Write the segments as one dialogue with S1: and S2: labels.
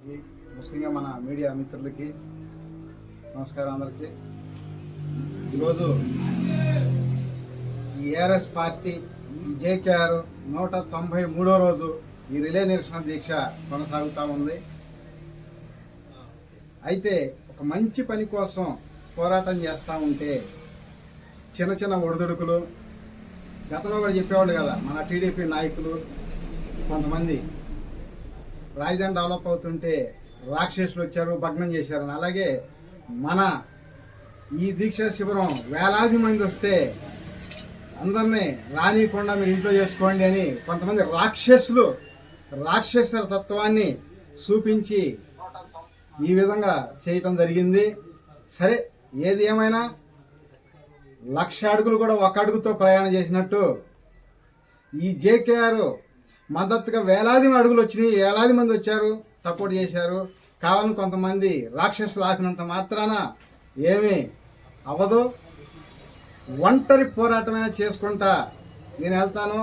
S1: ఈ ముఖ్యంగా మన మీడియా మిత్రులకి నమస్కారం అందరికీ. ఈరోజు ఈ ఏఆర్ఎస్ పార్టీ ఈ జేకేఆర్ 193వ రోజు ఈ రిలే నిరసన దీక్ష కొనసాగుతూ ఉంది. అయితే ఒక మంచి పని కోసం పోరాటం చేస్తూ ఉంటే చిన్న చిన్న ఒడిదుడుకులు గతంలో కూడా చెప్పేవాళ్ళు కదా, మన టీడీపీ నాయకులు కొంతమంది రాజధాని డెవలప్ అవుతుంటే రాక్షసులు వచ్చారు, భగ్నం చేశారని. అలాగే మన ఈ దీక్ష శిబిరం వేలాది మంది వస్తే అందరినీ రానియకుండా మీరు ఇంట్లో చేసుకోండి అని కొంతమంది రాక్షసుల తత్వాన్ని చూపించి ఈ విధంగా చేయటం జరిగింది. సరే, ఏది ఏమైనా 1,00,000 అడుగులు కూడా ఒక అడుగుతో ప్రయాణం చేసినట్టు ఈ జేకేఆర్ మద్దతుగా వేలాది అడుగులు వచ్చినాయి, వేలాది మంది వచ్చారు, సపోర్ట్ చేశారు. కావాలని కొంతమంది రాక్షసులు ఆపినంత మాత్రాన ఏమీ అవ్వదు. ఒంటరి పోరాటమైనా చేసుకుంటా నేను వెళ్తాను.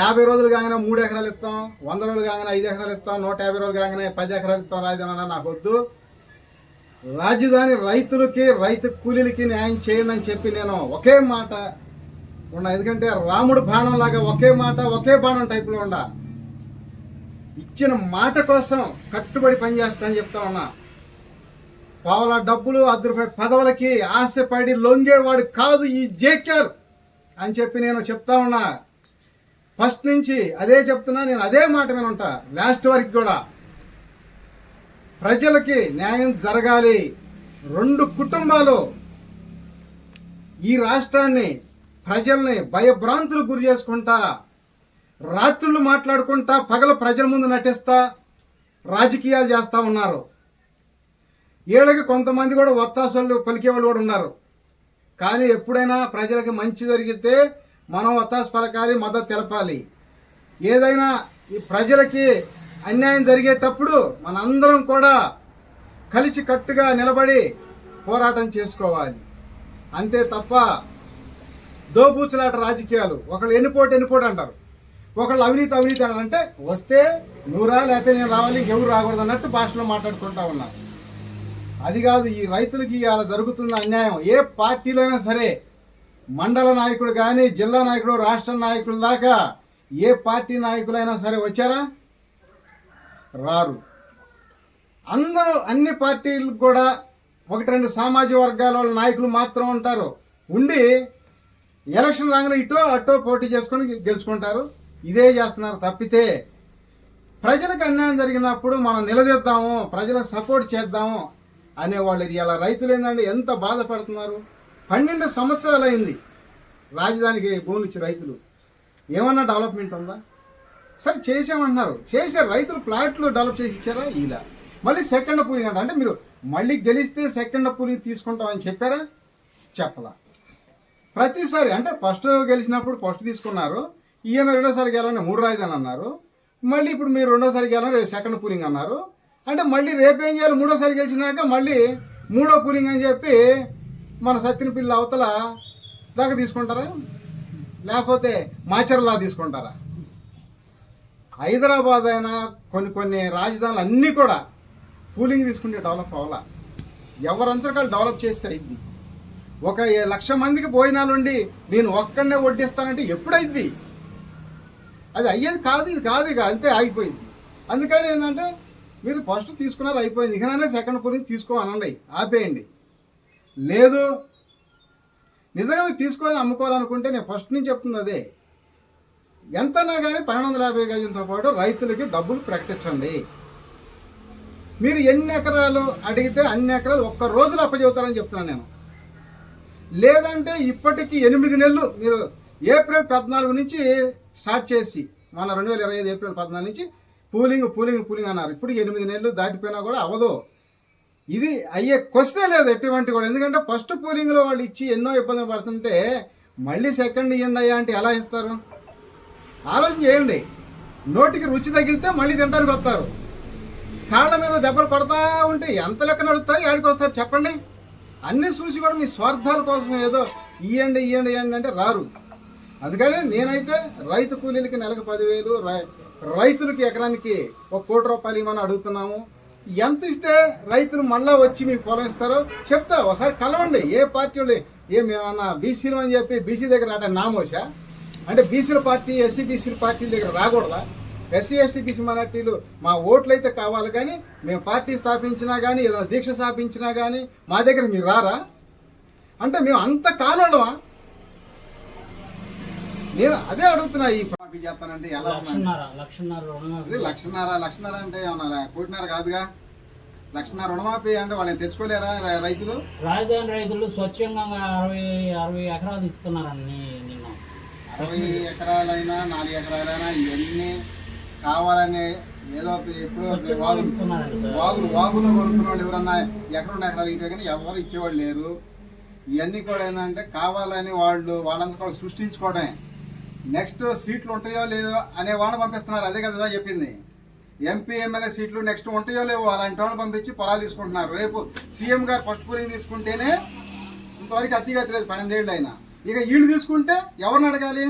S1: 50 రోజులు కాగానే 3 ఎకరాలు ఇస్తాం, 100 రోజులు కాగానే 5 ఎకరాలు ఇస్తాం, 150 రోజులు కాగానే 10 ఎకరాలు ఇస్తాం రాజధాని నాకు వద్దు. రాజధాని రైతులకి, రైతు కూలీలకి న్యాయం చేయండి అని చెప్పి నేను ఒకే మాట ఉన్నా. ఎందుకంటే రాముడు బాణం లాగా ఒకే మాట ఒకే బాణం టైపులో ఉండా. ఇచ్చిన మాట కోసం కట్టుబడి పనిచేస్తా అని చెప్తా ఉన్నా. పావుల డబ్బులు, ₹10 పదవులకి ఆశపడి లొంగేవాడు కాదు ఈ జేకేఆర్ అని చెప్పి నేను చెప్తా ఉన్నా. ఫస్ట్ నుంచి అదే చెప్తున్నా, నేను అదే మాట మీద ఉంటా లాస్ట్ వరకు కూడా. ప్రజలకి న్యాయం జరగాలి. 2 కుటుంబాలు ఈ రాష్ట్రాన్ని, ప్రజల్ని భయభ్రాంతులు గురి చేసుకుంటా, రాత్రులు మాట్లాడుకుంటా, పగల ప్రజల ముందు నటిస్తా రాజకీయాలు చేస్తూ ఉన్నారు. వీళ్ళకి కొంతమంది కూడా ఒత్తాసలు పలికేవాళ్ళు కూడా ఉన్నారు. కానీ ఎప్పుడైనా ప్రజలకి మంచి జరిగితే మనం ఒత్తాస పలకాలి, మద్దతు తెలపాలి. ఏదైనా ఈ ప్రజలకి అన్యాయం జరిగేటప్పుడు మనందరం కూడా కలిసి కట్టుగా నిలబడి పోరాటం చేసుకోవాలి. అంతే తప్ప దోబూచులాట రాజకీయాలు, ఒకళ్ళు ఎన్నిపోటు అంటారు, ఒకళ్ళు అవినీతి అంటారంటే వస్తే నువ్వు రా, లేకపోతే నేను రావాలి, ఎవరు రాకూడదు అన్నట్టు భాషలో మాట్లాడుకుంటా ఉన్నారు. అది కాదు ఈ రైతులకి అలా జరుగుతున్న అన్యాయం. ఏ పార్టీలో అయినా సరే, మండల నాయకుడు కానీ, జిల్లా నాయకుడు, రాష్ట్ర నాయకుల దాకా ఏ పార్టీ నాయకులైనా సరే వచ్చారా? రారు. అందరూ అన్ని పార్టీలకు కూడా 1-2 సామాజిక వర్గాల వాళ్ళ నాయకులు మాత్రం ఉంటారు. ఉండి ఎలక్షన్ రాగానే ఇటో అటో పోటీ చేసుకొని గెలుచుకుంటారు. ఇదే చేస్తున్నారు తప్పితే ప్రజలకు అన్యాయం జరిగినప్పుడు మనం నిలదీద్దాము, ప్రజలకు సపోర్ట్ చేద్దాము అనేవాళ్ళు. ఇది ఇలా రైతులు ఏంటంటే ఎంత బాధపడుతున్నారు. 12 సంవత్సరాలు అయింది రాజధానికి భూములు ఇచ్చి రైతులు. ఏమన్నా డెవలప్మెంట్ ఉందా? సరే చేసామంటున్నారు, చేశారు. రైతులు ప్లాట్లు డెవలప్ చేసి ఇచ్చారా? ఇలా మళ్ళీ సెకండ్ పూలింగ్ అంటే మీరు మళ్ళీ గెలిస్తే సెకండ్ పూలింగ్ తీసుకుంటామని చెప్పారా? చెప్పలా. ప్రతిసారి అంటే ఫస్ట్ గెలిచినప్పుడు ఫస్ట్ తీసుకున్నారు, ఈయన రెండోసారి గెలవని 3 రాజధాని అన్నారు. మళ్ళీ ఇప్పుడు మీరు రెండోసారి గెలవని సెకండ్ పూలింగ్ అన్నారు. అంటే మళ్ళీ రేపేం చేయాలి? మూడోసారి గెలిచినాక మళ్ళీ 3వ పూలింగ్ అని చెప్పి మన సత్యనపల్లి అవతల దాకా తీసుకుంటారా? లేకపోతే మాచర్లా తీసుకుంటారా? హైదరాబాద్ అయినా కొన్ని రాజధానులు అన్నీ కూడా పూలింగ్ తీసుకుంటే డెవలప్ అవ్వాలా. ఎవరంతకాలు డెవలప్ చేస్తే అయింది. 1,00,000 మందికి భోజనాలుండి నేను ఒక్కడనే వడ్డిస్తానంటే ఎప్పుడైంది? అది అయ్యేది కాదు. ఇది కాదు, ఇక అంతే ఆగిపోయింది. అందుకని ఏంటంటే మీరు ఫస్ట్ తీసుకున్నారు, అయిపోయింది. ఇకనైనా సెకండ్ పూలింగ్ తీసుకోవాలండి, ఆపేయండి. లేదు నిజంగా మీరు తీసుకొని అమ్ముకోవాలనుకుంటే నేను ఫస్ట్ నుంచి చెప్తుంది అదే. ఎంతనా కానీ 1250 గజంతో పాటు రైతులకి డబ్బులు ప్రకటించండి. మీరు ఎన్ని ఎకరాలు అడిగితే అన్ని ఎకరాలు ఒక్క రోజులో అప్పచెబుతారని చెప్తున్నాను నేను. లేదంటే ఇప్పటికీ 8 నెలలు మీరు ఏప్రిల్ 14 నుంచి స్టార్ట్ చేసి మన 2025 ఏప్రిల్ 14 నుంచి పూలింగ్ అన్నారు. ఇప్పుడు 8 నెలలు దాటిపోయినా కూడా అవ్వదు. ఇది అయ్యే క్వశ్చనే లేదు ఎటువంటి కూడా. ఎందుకంటే ఫస్ట్ పూలింగ్లో వాళ్ళు ఇచ్చి ఎన్నో ఇబ్బందులు పడుతుంటే మళ్ళీ సెకండ్ ఇవ్వండి అయ్యా అంటే ఎలా ఇస్తారు? ఆలోచన చేయండి. నోటికి రుచి తగిలితే మళ్ళీ తినడానికి వస్తారు. కాళ్ళ మీద దెబ్బలు కొడతా ఉంటే ఎంత లెక్క నడుస్తారు, ఏడికి వస్తారు చెప్పండి? అన్నీ చూసి కూడా మీ స్వార్థాల కోసం ఏదో ఇవ్వండి అంటే రారు. అందుకని నేనైతే రైతు కూలీలకి నెలకు 10,000, రైతులకి ఎకరానికి ₹1 కోటి ఇవ్వమని అడుగుతున్నాము. ఎంత ఇస్తే రైతులు మళ్ళా వచ్చి మీకు పొలం ఇస్తారో చెప్తా. ఒకసారి కలవండి. ఏ పార్టీ వాళ్ళు ఏమేమన్నా బీసీలు అని చెప్పి బీసీ దగ్గర రాట నామోసా? అంటే బీసీల పార్టీ ఎస్సీ బీసీల పార్టీల దగ్గర రాకూడదా? ఎస్సీ ఎస్టీ బీసీ మైనార్టీలు మా ఓట్లు అయితే కావాలి, కానీ మేము పార్టీ స్థాపించినా కానీ ఏదైనా దీక్ష స్థాపించినా కానీ మా దగ్గర మీరు రారా? అంటే మేము అంత కానోళ్ళమా? నేను అదే అడుగుతున్నా. ఈ మాఫీ చేస్తానంటే ఎలా ఉంది? లక్షన్నర అంటే ఏమన్నా కోటిన్నర కాదుగా. లక్షన్నర రుణమాఫీ అంటే వాళ్ళని తెచ్చుకోలేరా రైతులు?
S2: రాజధాని రైతులు స్వచ్ఛంగా 60 ఎకరాలు ఇస్తున్నారని నిన్న
S1: 60 ఎకరాలైనా 4 ఎకరాలైనా ఇవన్నీ కావాలని ఏదో ఎప్పుడు వాగులు కొనుక్కున్న వాళ్ళు ఎవరన్నా ఎకరం 2 ఎకరాలు ఇటే కానీ ఎవరు ఇచ్చేవాళ్ళు లేరు. ఇవన్నీ కూడా ఏంటంటే కావాలని వాళ్ళంతా కూడా సృష్టించుకోవడమే. నెక్స్ట్ సీట్లు ఉంటాయో లేదో అనే వాళ్ళని పంపిస్తున్నారు. అదే కదా చెప్పింది. ఎంపీ ఎమ్మెల్యే సీట్లు నెక్స్ట్ ఉంటాయో లేవో అలాంటి వాళ్ళని పంపించి పొలాలు తీసుకుంటున్నారు. రేపు సీఎం గారు ఫస్ట్ పోలింగ్ తీసుకుంటేనే ఇంతవరకు అతిగతి లేదు 12 ఏళ్ళు అయినా. ఇక వీళ్ళు తీసుకుంటే ఎవరిని అడగాలి?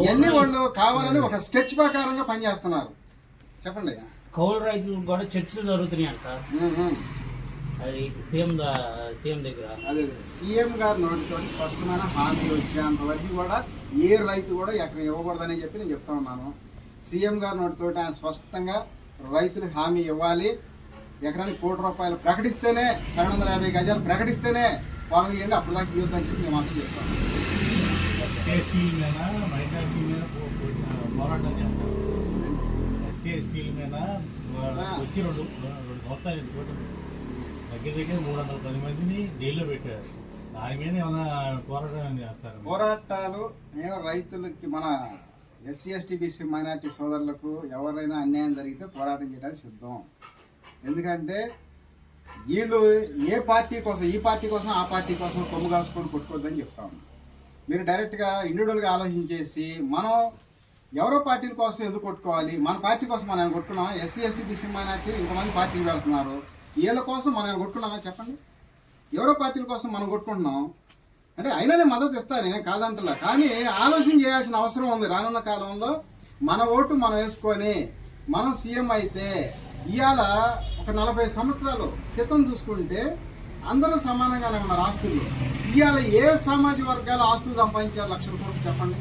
S1: ఇవన్నీ వాళ్ళు కావాలని ఒక స్కెచ్ ప్రకారంగా పనిచేస్తున్నారు. చెప్పండి.
S2: కౌలు రైతులు కూడా చర్చలు జరుగుతున్నాయి సార్. అది సీఎం దగ్గర
S1: అదే సీఎం గారు నోటితో స్పష్టమైన హామీ వచ్చేంత వరకు కూడా ఏ రైతు కూడా ఎక్కడ ఇవ్వకూడదని చెప్పి నేను చెప్తా ఉన్నాను. సీఎం గారు నోటితో ఆయన స్పష్టంగా రైతులకు హామీ ఇవ్వాలి. ఎకరానికి ₹1,00,00,000 ప్రకటిస్తేనే 250 గజాలు ప్రకటిస్తేనే పొలం ఇవ్వండి, అప్పుడు దాకా ఇవ్వద్దని చెప్పి నేను మాత్రం చెప్తాను.
S3: SC/ST మీద వచ్చి రెండు సంవత్సరాలు దగ్గర 310 మందిని జైల్లో పెట్టారు. దాని మీద ఏమైనా పోరాటం చేస్తారు?
S1: పోరాటాలు మేము రైతులకి, మన ఎస్సీ ఎస్టీ బీసీ మైనార్టీ సోదరులకు ఎవరైనా అన్యాయం జరిగితే పోరాటం చేయడానికి సిద్ధం. ఎందుకంటే వీళ్ళు ఏ పార్టీ కోసం, ఈ పార్టీ కోసం ఆ పార్టీ కోసం కొమ్ము కాసుకొని కొట్టుకోవద్దని చెప్తాము. మీరు డైరెక్ట్గా ఇండివిజువల్గా ఆలోచించేసి మనం ఎవరో పార్టీల కోసం ఎందుకు కొట్టుకోవాలి? మన పార్టీ కోసం మనం కొట్టుకున్నాం. ఎస్సీ ఎస్టీ బీసీ మైనార్టీలు ఇంతమంది పార్టీలు పెడుతున్నారు. వీళ్ళ కోసం మనం కొట్టుకున్నామా చెప్పండి? ఎవరో పార్టీల కోసం మనం కొట్టుకుంటున్నాం అంటే అయినా మద్దతు ఇస్తాను, నేను కాదంటలా. కానీ ఆలోచన చేయాల్సిన అవసరం ఉంది. రానున్న కాలంలో మన ఓటు మనం వేసుకొని మనం సీఎం అయితే ఇవాళ ఒక 40 సంవత్సరాలు క్రితం చూసుకుంటే అందరూ సమానంగానే ఉన్నారు ఆస్తులు. ఇవాళ ఏ సామాజిక వర్గాలు ఆస్తులు సంపాదించారు? లక్షల కోట్లు చెప్పండి.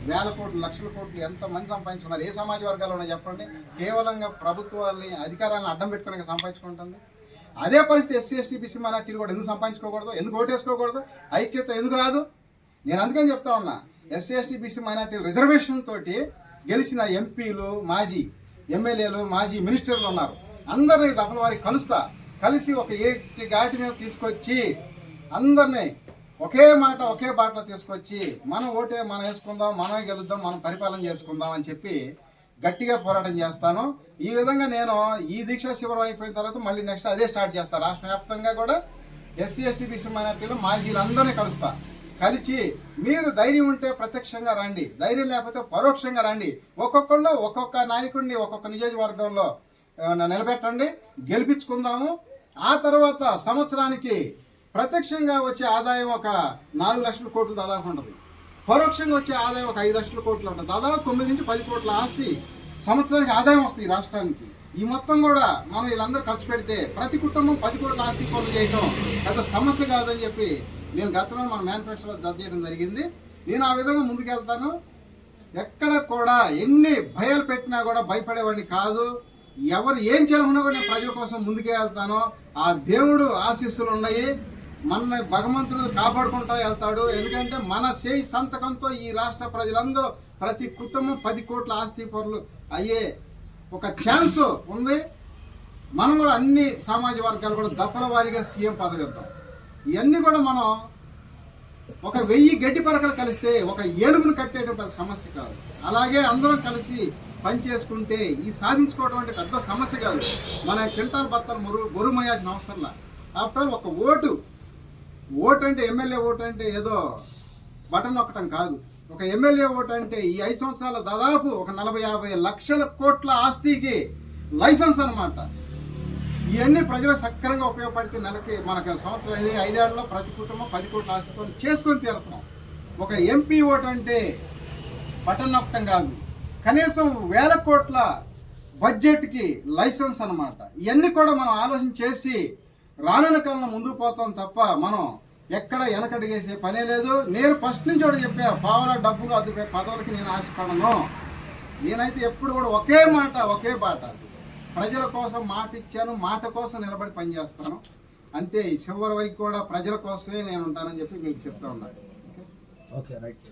S1: వేల కోట్లు, లక్షల కోట్లు ఎంతమంది సంపాదించుకున్నారు? ఏ సమాజ వర్గాలు ఉన్నాయి చెప్పండి? కేవలంగా ప్రభుత్వాన్ని, అధికారాలను అడ్డం పెట్టుకుని సంపాదించుకుంటుంది. అదే పరిస్థితి ఎస్సీ ఎస్టీ బీసీ మైనార్టీలు కూడా ఎందుకు సంపాదించుకోకూడదు? ఎందుకు ఓటేసుకోకూడదు? ఐక్యత ఎందుకు రాదు? నేను అందుకని చెప్తా ఉన్నా. ఎస్సీ ఎస్టీ బీసీ మైనార్టీలు రిజర్వేషన్ తోటి గెలిచిన ఎంపీలు, మాజీ ఎమ్మెల్యేలు, మాజీ మినిస్టర్లు ఉన్నారు. అందరినీ దఫల వారికి కలిసి ఒక ఏటి ఘాటి మీద తీసుకొచ్చి అందరినీ ఒకే మాట ఒకే బాటలో తీసుకొచ్చి మన ఓటే మనం వేసుకుందాం, మనమే గెలుద్దాం, మనం పరిపాలన చేసుకుందాం అని చెప్పి గట్టిగా పోరాటం చేస్తాను. ఈ విధంగా నేను ఈ దీక్ష శిబిరం అయిపోయిన తర్వాత మళ్ళీ నెక్స్ట్ అదే స్టార్ట్ చేస్తాను. రాష్ట్ర వ్యాప్తంగా కూడా ఎస్సీ ఎస్టీ బీసీ మైనార్టీలు మాజీలందరినీ కలిసి మీరు ధైర్యం ఉంటే ప్రత్యక్షంగా రండి, ధైర్యం లేకపోతే పరోక్షంగా రండి. ఒక్కొక్కళ్ళు ఒక్కొక్క నాయకుడిని ఒక్కొక్క నియోజకవర్గంలో నిలబెట్టండి, గెలిపించుకుందాము. ఆ తర్వాత సంవత్సరానికి ప్రత్యక్షంగా వచ్చే ఆదాయం ఒక 4 లక్షల కోట్లు దాదాపు ఉంటుంది. పరోక్షంగా వచ్చే ఆదాయం ఒక 5 లక్షల కోట్లు ఉంటుంది. దాదాపు 9 నుంచి 10 కోట్ల ఆస్తి సంవత్సరానికి ఆదాయం వస్తుంది రాష్ట్రానికి. ఈ మొత్తం కూడా మనం వీళ్ళందరూ ఖర్చు పెడితే ప్రతి కుటుంబం 10 కోట్ల ఆస్తి పనులు చేయటం పెద్ద సమస్య కాదని చెప్పి నేను గతంలో మన మేనిఫెస్టోలో దర్జ చేయడం జరిగింది. నేను ఆ విధంగా ముందుకెళ్తాను. ఎక్కడ కూడా ఎన్ని భయాలు పెట్టినా కూడా భయపడేవాడిని కాదు. ఎవరు ఏం చేయాలన్నా కూడా నేను ప్రజల కోసం ముందుకే వెళ్తాను. ఆ దేవుడు ఆశీస్సులు ఉన్నాయి. మన భగవంతుడు కాపాడుకుంటూ వెళ్తాడు. ఎందుకంటే మన చేయి సంతకంతో ఈ రాష్ట్ర ప్రజలందరూ ప్రతి కుటుంబం 10 కోట్ల ఆస్తి పరులు అయ్యే ఒక ఛాన్స్ ఉంది. మనం కూడా అన్ని సామాజిక వర్గాలు కూడా దఫల వారీగా సీఎం పదవిద్దాం. ఇవన్నీ కూడా మనం ఒక 1000 గడ్డి పరకలు కలిస్తే ఒక ఏనుగును కట్టేయడం పెద్ద సమస్య కాదు. అలాగే అందరం కలిసి పనిచేసుకుంటే ఈ సాధించుకోవడం అంటే పెద్ద సమస్య కాదు. మన క్వింటాల్ బత్తలు గొరుమయ్యాల్సిన అవసరంలా. ఆఫ్టర్ ఒక ఓటు అంటే ఎమ్మెల్యే ఓటు అంటే ఏదో బటన్ నొక్కటం కాదు. ఒక ఎమ్మెల్యే ఓటు అంటే ఈ 5 సంవత్సరాల దాదాపు ఒక 40-50 లక్షల కోట్ల ఆస్తికి లైసెన్స్ అనమాట. ఇవన్నీ ప్రజలకు సక్రమంగా ఉపయోగపడితే నెలకి మనకు సంవత్సరం 5 ఏళ్లలో ప్రతి కుటుంబం 10 కోట్ల ఆస్తి పనులు చేసుకొని తీరుతున్నాం. ఒక ఎంపీ ఓటు అంటే బటన్ నొక్కటం కాదు. కనీసం 1000 కోట్ల బడ్జెట్కి లైసెన్స్ అన్నమాట. ఇవన్నీ కూడా మనం ఆలోచన చేసి రానున్న కాలంలో ముందుకు పోతాం తప్ప మనం ఎక్కడ వెనకడిగేసే పనే లేదు. నేను ఫస్ట్ నుంచి కూడా చెప్పా, పావుల డబ్బులు అదుపే పదవులకి నేను ఆశపడను. నేనైతే ఎప్పుడు కూడా ఒకే మాట ఒకే బాట, ప్రజల కోసం మాట ఇచ్చాను, మాట కోసం నిలబడి పనిచేస్తాను అంతే. చివరి వరకు కూడా ప్రజల కోసమే నేను ఉంటానని చెప్పి మీకు చెప్తా ఉన్నాను.
S4: Okay right.